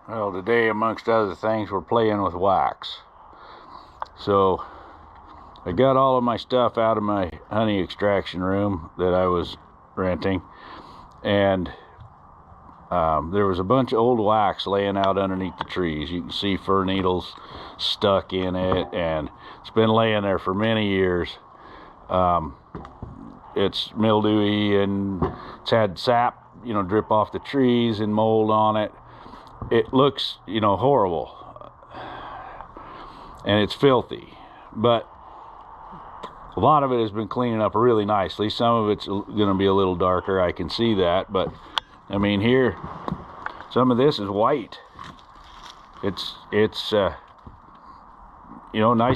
Well, today, amongst other things, we're playing with wax. So, I got all of my stuff out of my honey extraction room that I was renting, and there was a bunch of old wax laying out underneath the trees. You can see fir needles stuck in it, and it's been laying there for many years. It's mildewy, and it's had sap, drip off the trees and mold on it. It looks, horrible, and it's filthy, but a lot of it has been cleaning up really nicely. Some of it's going to be a little darker, I can see that, but I mean, here, some of this is white. It's nice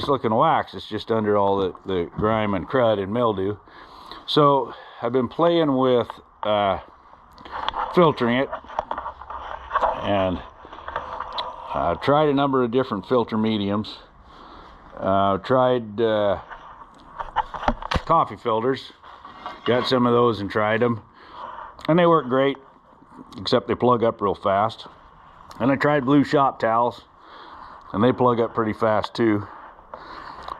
looking wax. It's just under all the grime and crud and mildew. So I've been playing with filtering it, and I've tried a number of different filter mediums. Tried coffee filters, got some of those and tried them, and they work great, except they plug up real fast. And I tried blue shop towels, and they plug up pretty fast too.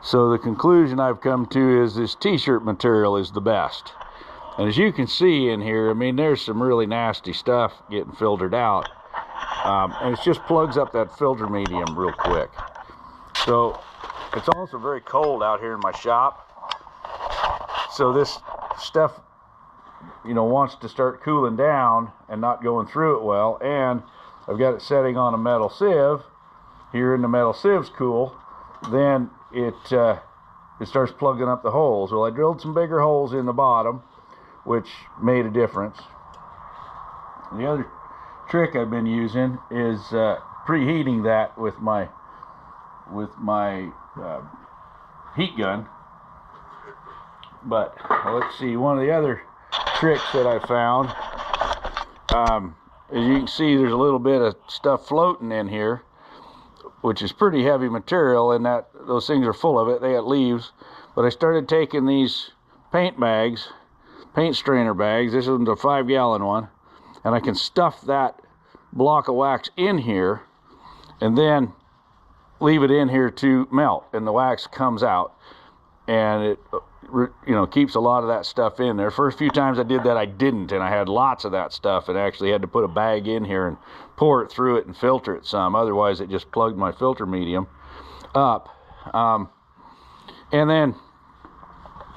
So the conclusion I've come to is this t-shirt material is the best. And as you can see in here, I mean, there's some really nasty stuff getting filtered out, and it just plugs up that filter medium real quick. So it's also very cold out here in my shop, so this stuff wants to start cooling down and not going through it well. And I've got it setting on a metal sieve here, and the metal sieve's cool, then it starts plugging up the holes. Well, I drilled some bigger holes in the bottom, which made a difference. The other trick I've been using is preheating that with my heat gun. But let's see, one of the other tricks that I found, as you can see, there's a little bit of stuff floating in here, which is pretty heavy material, and those things are full of it. They got leaves. But I started taking these paint strainer bags. This isn't a 5-gallon one, and I can stuff that block of wax in here and then leave it in here to melt, and the wax comes out, and it keeps a lot of that stuff in there. First few times I did that, I didn't, and I had lots of that stuff, and actually had to put a bag in here and pour it through it and filter it some. Otherwise it just plugged my filter medium up. And then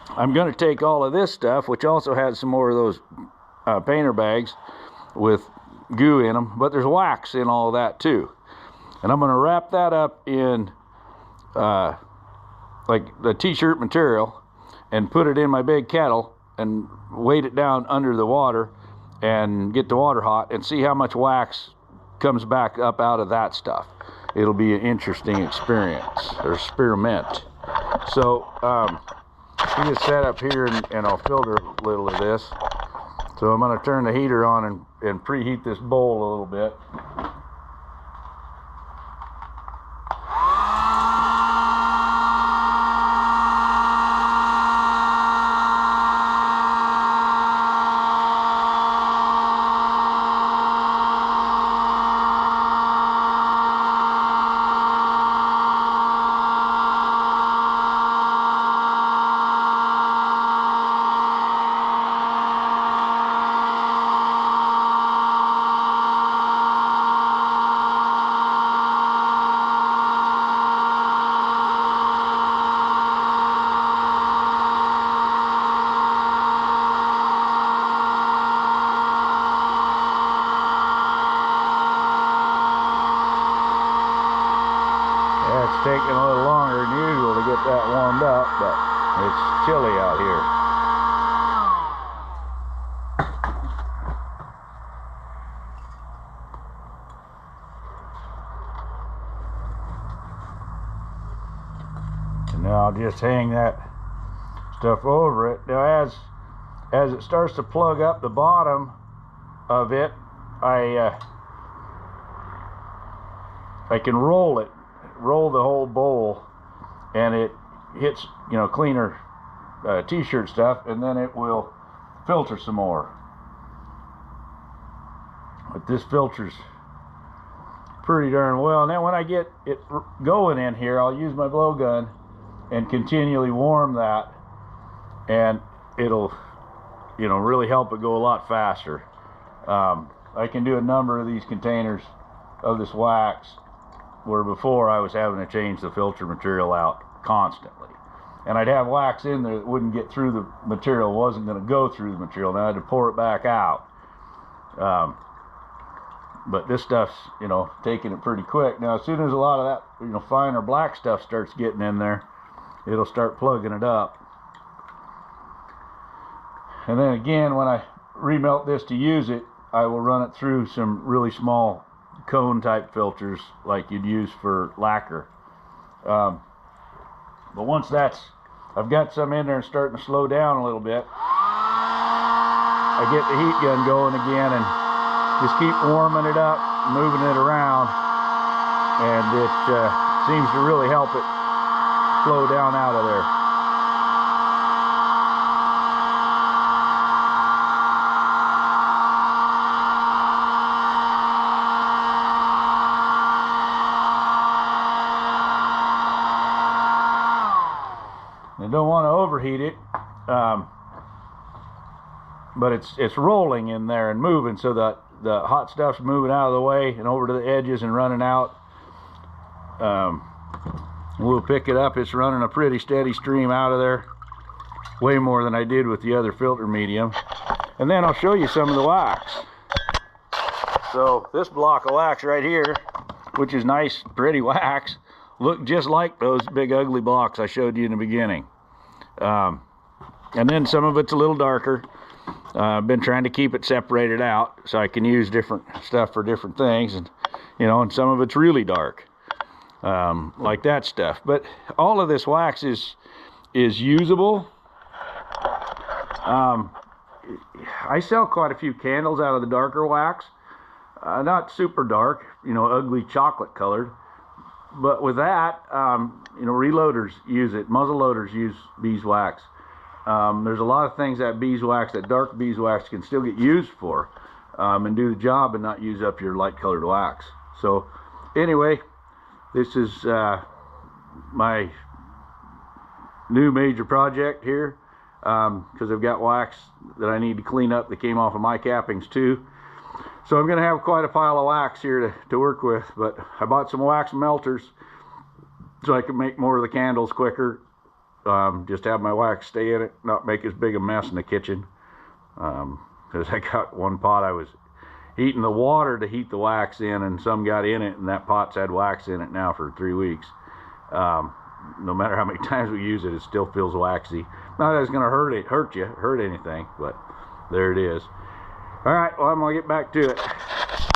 I'm going to take all of this stuff, which also has some more of those painter bags with goo in them, but there's wax in all of that too. And I'm going to wrap that up in like the t-shirt material and put it in my big kettle and weight it down under the water and get the water hot and see how much wax comes back up out of that stuff. It'll be an interesting experience or experiment. So we just set up here, and I'll filter a little of this. So I'm going to turn the heater on and preheat this bowl a little bit. It's taking a little longer than usual to get that warmed up, but it's chilly out here. And now I'll just hang that stuff over it. Now as it starts to plug up the bottom of it, I can roll the whole bowl, and it hits cleaner t-shirt stuff, and then it will filter some more. But this filters pretty darn well. And then when I get it going in here, I'll use my blowgun and continually warm that, and it'll, you know, really help it go a lot faster. I can do a number of these containers of this wax, where before I was having to change the filter material out constantly. And I'd have wax in there that wouldn't get through the material, wasn't going to go through the material. Now I had to pour it back out. But this stuff's, you know, taking it pretty quick. Now as soon as a lot of that, you know, finer black stuff starts getting in there, it'll start plugging it up. And then again, when I remelt this to use it, I will run it through some really small cone type filters like you'd use for lacquer. But once I've got some in there and starting to slow down a little bit, I get the heat gun going again and just keep warming it up, moving it around, and it seems to really help it flow down out of there. I don't want to overheat it, but it's rolling in there and moving, so that the hot stuff's moving out of the way and over to the edges and running out. We'll pick it up. It's running a pretty steady stream out of there, way more than I did with the other filter medium. And then I'll show you some of the wax. So this block of wax right here, which is nice, pretty wax, look just like those big ugly blocks I showed you in the beginning. And then some of it's a little darker. I've been trying to keep it separated out so I can use different stuff for different things, and you know, and some of it's really dark, like that stuff. But all of this wax is usable. I sell quite a few candles out of the darker wax, not super dark, you know, ugly chocolate colored. But with that, you know, reloaders use it. Muzzle loaders use beeswax. There's a lot of things that beeswax, that dark beeswax, can still get used for, and do the job and not use up your light colored wax. So anyway, this is my new major project here, because I've got wax that I need to clean up that came off of my cappings too. So I'm going to have quite a pile of wax here to work with, but I bought some wax melters so I can make more of the candles quicker. Just have my wax stay in it, not make as big a mess in the kitchen. Because I got one pot, I was heating the water to heat the wax in, and some got in it, and that pot's had wax in it now for 3 weeks. No matter how many times we use it, it still feels waxy. Not that it's going to hurt anything, but there it is. All right, well, I'm going to get back to it.